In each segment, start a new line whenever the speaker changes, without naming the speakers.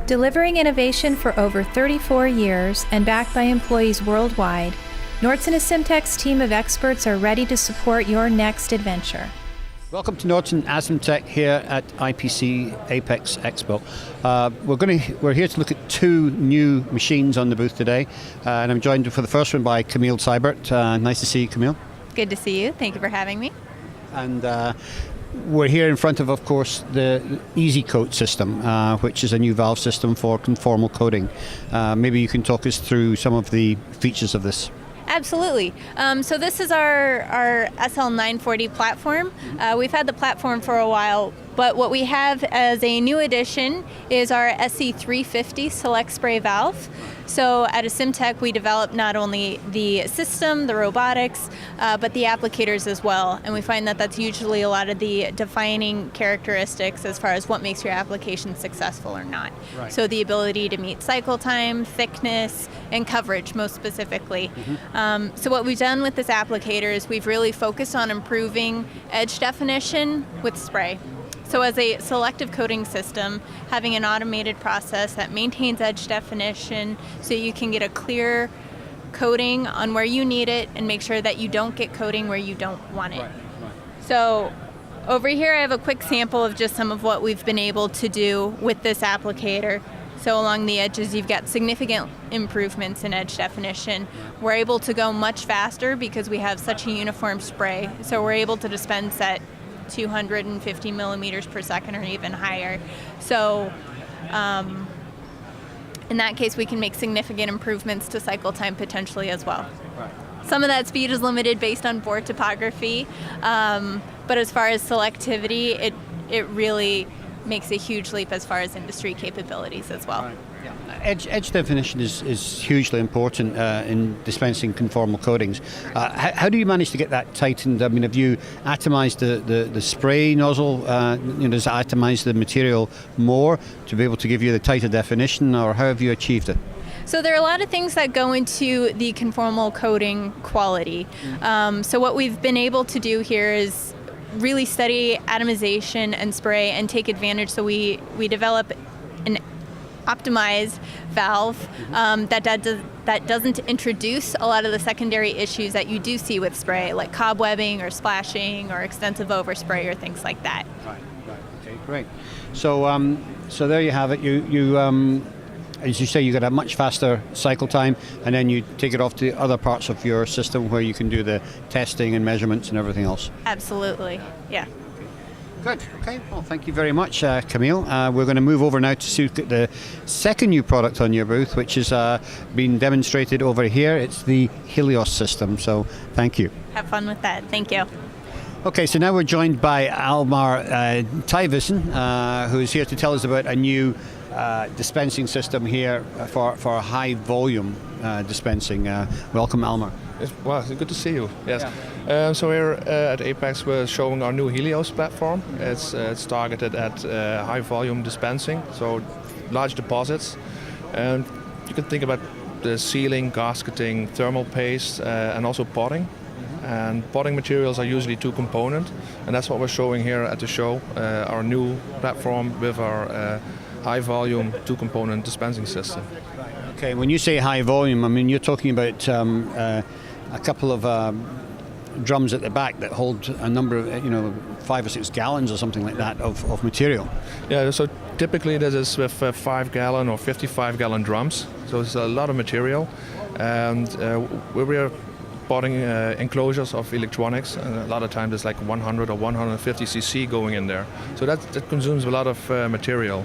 Delivering innovation for over 34 years and backed by employees worldwide, NordsonASYMTEK's team of experts are ready to support your next adventure.
Welcome to Nordson ASYMTEK here at IPC Apex Expo. We're here to look at two new machines on the booth today, and I'm joined for the first one by Camille Seibert. Nice to see you, Camille.
Good to see you. Thank you for having me.
And we're here in front of course, the EasyCoat system, which is a new valve system for conformal coating. Maybe you can talk us through some of the features of this.
Absolutely. So this is our SL940 platform. We've had the platform for a while, but what we have as a new addition is our SC350 Select Spray Valve. So at ASYMTEK, we develop not only the system, the robotics, but the applicators as well. And we find that that's usually a lot of the defining characteristics as far as what makes your application successful or not.
Right.
So the ability to meet cycle time, thickness, and coverage most specifically. Mm-hmm. So what we've done with this applicator is we've really focused on improving edge definition with spray. So as a selective coating system, having an automated process that maintains edge definition so you can get a clear coating on where you need it and make sure that you don't get coating where you don't want it. Right. So over here I have a quick sample of just some of what we've been able to do with this applicator. So along the edges you've got significant improvements in edge definition. We're able to go much faster because we have such a uniform spray. So we're able to dispense at 250 millimeters per second or even higher. So in that case we can make significant improvements to cycle time potentially as well. Right. Some of that speed is limited based on bore topography, but as far as selectivity, it really makes a huge leap as far as industry capabilities as well. Right.
Yeah. Edge definition is hugely important in dispensing conformal coatings. How do you manage to get that tightened? I mean, have you atomized the spray nozzle? Does it atomize the material more to be able to give you the tighter definition, or how have you achieved it?
So there are a lot of things that go into the conformal coating quality. So what we've been able to do here is really study atomization and spray and take advantage. So we develop an optimized valve that doesn't introduce a lot of the secondary issues that you do see with spray, like cobwebbing or splashing or extensive overspray or things like that.
Right. Okay, great. So so there you have it. You as you say, you got a much faster cycle time, and then you take it off to other parts of your system where you can do the testing and measurements and everything else.
Absolutely, yeah.
Good. Okay. Well, thank you very much, Camille. We're going to move over now to see the second new product on your booth, which is being demonstrated over here. It's the Helios system. So, thank you.
Have fun with that. Thank you.
Okay. So now we're joined by Almar Tijvissen, who is here to tell us about a new dispensing system here for high volume dispensing. Welcome, Almar.
Well, it's good to see you. Yes. Yeah. So here at Apex we're showing our new Helios platform. It's targeted at high volume dispensing, so large deposits. And you can think about the sealing, gasketing, thermal paste, and also potting. Mm-hmm. And potting materials are usually two component, and that's what we're showing here at the show. Our new platform with our high volume two-component dispensing system.
Okay, when you say high volume, I mean you're talking about a couple of drums at the back that hold a number of 5 or 6 gallons or something like that of material.
Yeah, so typically this is with 5 gallon or 55 gallon drums, so it's a lot of material, and we are potting enclosures of electronics, and a lot of times there's like 100 or 150 cc going in there, so that consumes a lot of material.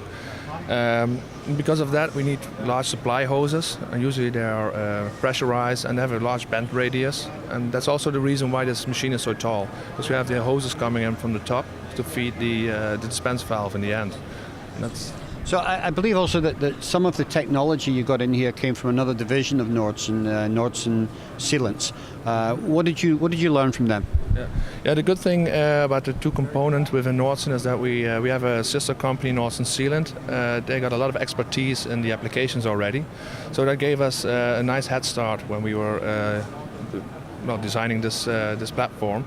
Because of that, we need large supply hoses, and usually they are pressurized and have a large bend radius, and that's also the reason why this machine is so tall, because we have the hoses coming in from the top to feed the dispense valve in the end.
So I believe also that some of the technology you got in here came from another division of Nordson, Nordson Sealants. What did you learn from them?
Yeah. The good thing about the two components within Nordson is that we have a sister company, Nordson Sealant. They got a lot of expertise in the applications already, so that gave us a nice head start when we were designing this platform.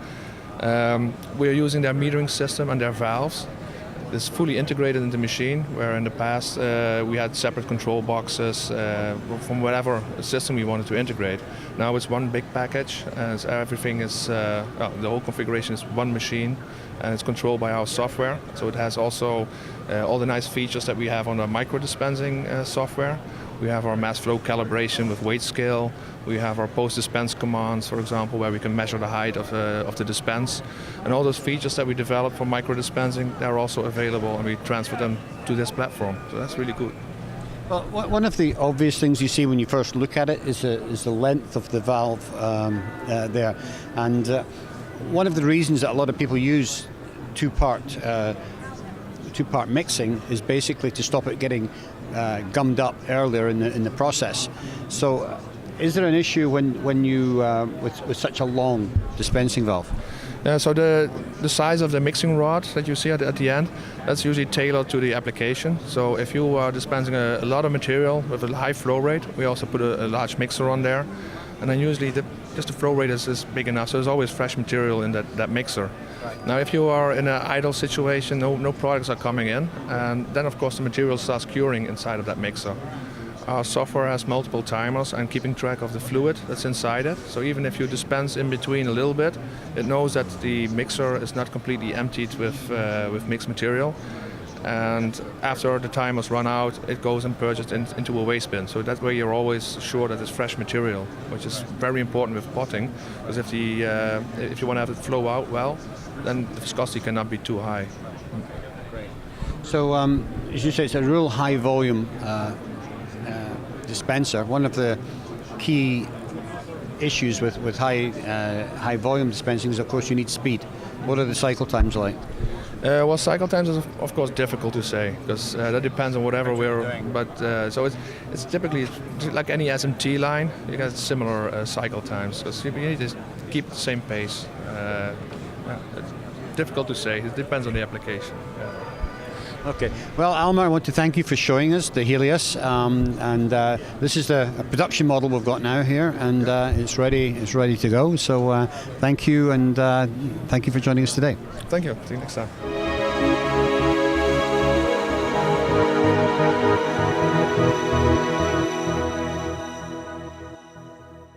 We are using their metering system and their valves. It's fully integrated in the machine, where in the past we had separate control boxes from whatever system we wanted to integrate. Now it's one big package, and everything is, the whole configuration is one machine, and it's controlled by our software. So it has also all the nice features that we have on the micro dispensing software. We have our mass flow calibration with weight scale. We have our post-dispense commands, for example, where we can measure the height of the dispense. And all those features that we developed for micro dispensing, they're also available, and we transfer them to this platform. So that's really good.
Well, one of the obvious things you see when you first look at it is the length of the valve there. And one of the reasons that a lot of people use two-part mixing is basically to stop it getting gummed up earlier in the process. So is there an issue when you with such a long dispensing valve?
Yeah, so the size of the mixing rod that you see at the end, that's usually tailored to the application. So if you are dispensing a lot of material with a high flow rate, we also put a large mixer on there. And then usually just the flow rate is big enough, so there's always fresh material in that mixer. Right. Now if you are in an idle situation, no products are coming in, and then of course the material starts curing inside of that mixer. Our software has multiple timers and keeping track of the fluid that's inside it. So even if you dispense in between a little bit, it knows that the mixer is not completely emptied with mixed material. And after the timers run out, it goes and purges into a waste bin. So that way you're always sure that it's fresh material, which is very important with potting, because if you want to have it flow out well, then the viscosity cannot be too high.
Great. So as you say, it's a real high volume dispenser. One of the key issues with high volume dispensing is, of course, you need speed. What are the cycle times like?
Well, cycle times is of course difficult to say, because that depends on whatever we're. But so it's typically like any SMT line. You get similar cycle times, because you need to keep the same pace. It's difficult to say. It depends on the application. Yeah.
Okay. Well, Almar, I want to thank you for showing us the Helios, and this is the production model we've got now here, and it's ready to go. So thank you, and thank you for joining us today.
Thank you. See you next time.